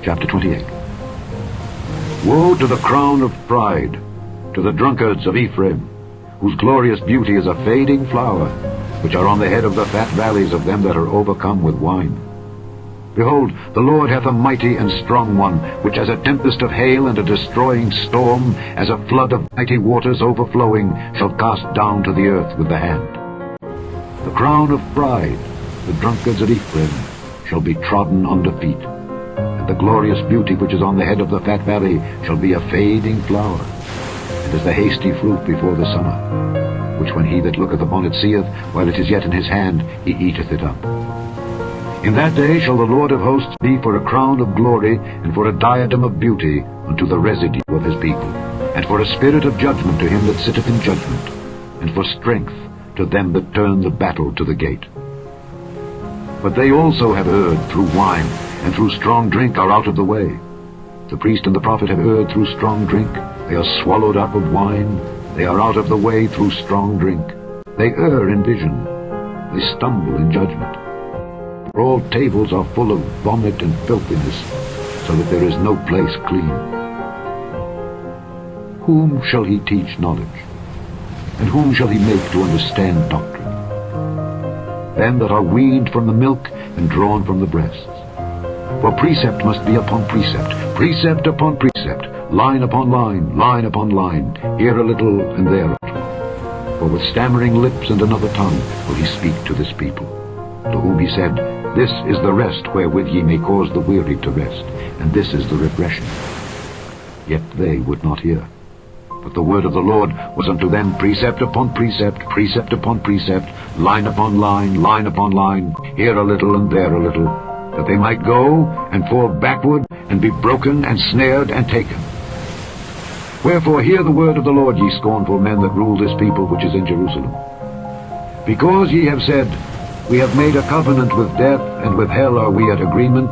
Chapter 28. Woe to the crown of pride, to the drunkards of Ephraim, whose glorious beauty is a fading flower, which are on the head of the fat valleys of them that are overcome with wine. Behold, the Lord hath a mighty and strong one, which as a tempest of hail and a destroying storm, as a flood of mighty waters overflowing, shall cast down to the earth with the hand. The crown of pride, the drunkards of Ephraim, shall be trodden under feet, and the glorious beauty which is on the head of the fat valley shall be a fading flower, and as the hasty fruit before the summer, which when he that looketh upon it seeth, while it is yet in his hand, he eateth it up. In that day shall the Lord of hosts be for a crown of glory, and for a diadem of beauty unto the residue of his people, and for a spirit of judgment to him that sitteth in judgment, and for strength to them that turn the battle to the gate. But they also have erred through wine, and through strong drink are out of the way. The priest and the prophet have erred through strong drink. They are swallowed up of wine. They are out of the way through strong drink. They err in vision. They stumble in judgment. For all tables are full of vomit and filthiness, so that there is no place clean. Whom shall he teach knowledge? And whom shall he make to understand doctrine? Them that are weaned from the milk and drawn from the breasts. For precept must be upon precept, precept upon precept, line upon line, line upon line, here a little and there a little. For with stammering lips and another tongue will he speak to this people, to whom he said, This is the rest wherewith ye may cause the weary to rest, and this is the refreshing. Yet they would not hear. But the word of the Lord was unto them precept upon precept, precept upon precept, line upon line, line upon line, here a little and there a little, that they might go and fall backward and be broken and snared and taken. Wherefore hear the word of the Lord, ye scornful men that rule this people which is in Jerusalem. Because ye have said, We have made a covenant with death, and with hell are we at agreement.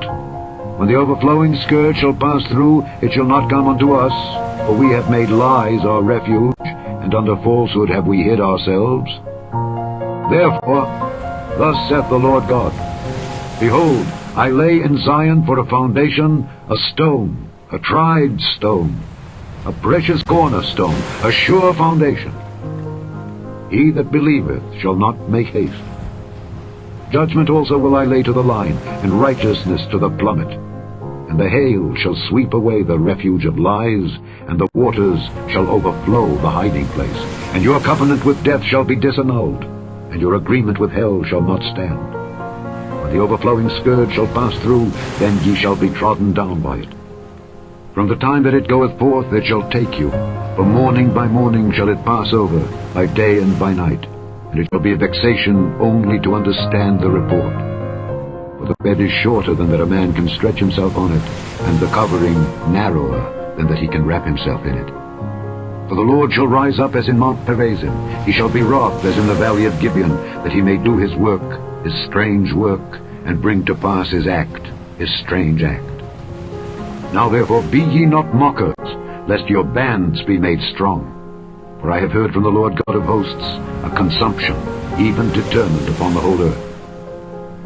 When the overflowing scourge shall pass through, it shall not come unto us, for we have made lies our refuge, and under falsehood have we hid ourselves. Therefore, thus saith the Lord God, Behold, I lay in Zion for a foundation a stone, a tried stone, a precious cornerstone, a sure foundation. He that believeth shall not make haste. Judgment also will I lay to the line, and righteousness to the plummet. And the hail shall sweep away the refuge of lies, and the waters shall overflow the hiding place. And your covenant with death shall be disannulled, and your agreement with hell shall not stand. When the overflowing scourge shall pass through, then ye shall be trodden down by it. From the time that it goeth forth it shall take you. From morning by morning shall it pass over, by day and by night. And it shall be a vexation only to understand the report. For the bed is shorter than that a man can stretch himself on it, and the covering narrower than that he can wrap himself in it. For the Lord shall rise up as in Mount Perazim, he shall be wroth as in the valley of Gibeon, that he may do his work, his strange work, and bring to pass his act, his strange act. Now therefore be ye not mockers, lest your bands be made strong. For I have heard from the Lord God of hosts a consumption, even determined upon the whole earth.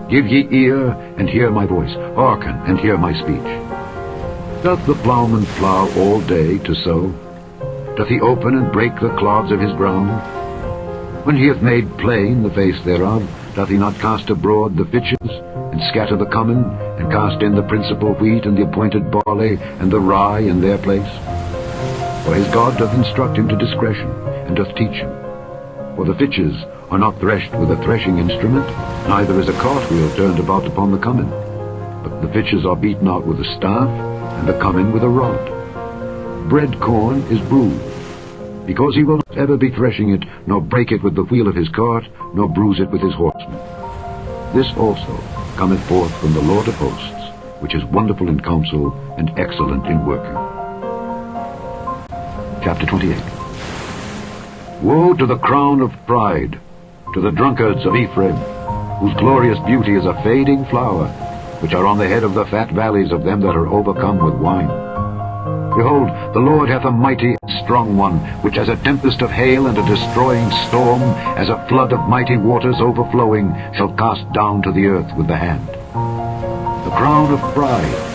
Give ye ear, and hear my voice. Hearken, and hear my speech. Doth the plowman plow all day to sow? Doth he open and break the clods of his ground? When he hath made plain the face thereof, doth he not cast abroad the fitches, and scatter the cummin, and cast in the principal wheat, and the appointed barley, and the rye in their place? For his God doth instruct him to discretion, and doth teach him. For the fitches are not threshed with a threshing instrument, neither is a cartwheel turned about upon the cummin. But the fitches are beaten out with a staff, and the cummin with a rod. Bread corn is bruised, because he will not ever be threshing it, nor break it with the wheel of his cart, nor bruise it with his horsemen. This also cometh forth from the Lord of hosts, which is wonderful in counsel, and excellent in working. Chapter 28. Woe to the crown of pride, to the drunkards of Ephraim, whose glorious beauty is a fading flower, which are on the head of the fat valleys of them that are overcome with wine. Behold, the Lord hath a mighty and strong one, which as a tempest of hail and a destroying storm, as a flood of mighty waters overflowing, shall cast down to the earth with the hand. The crown of pride,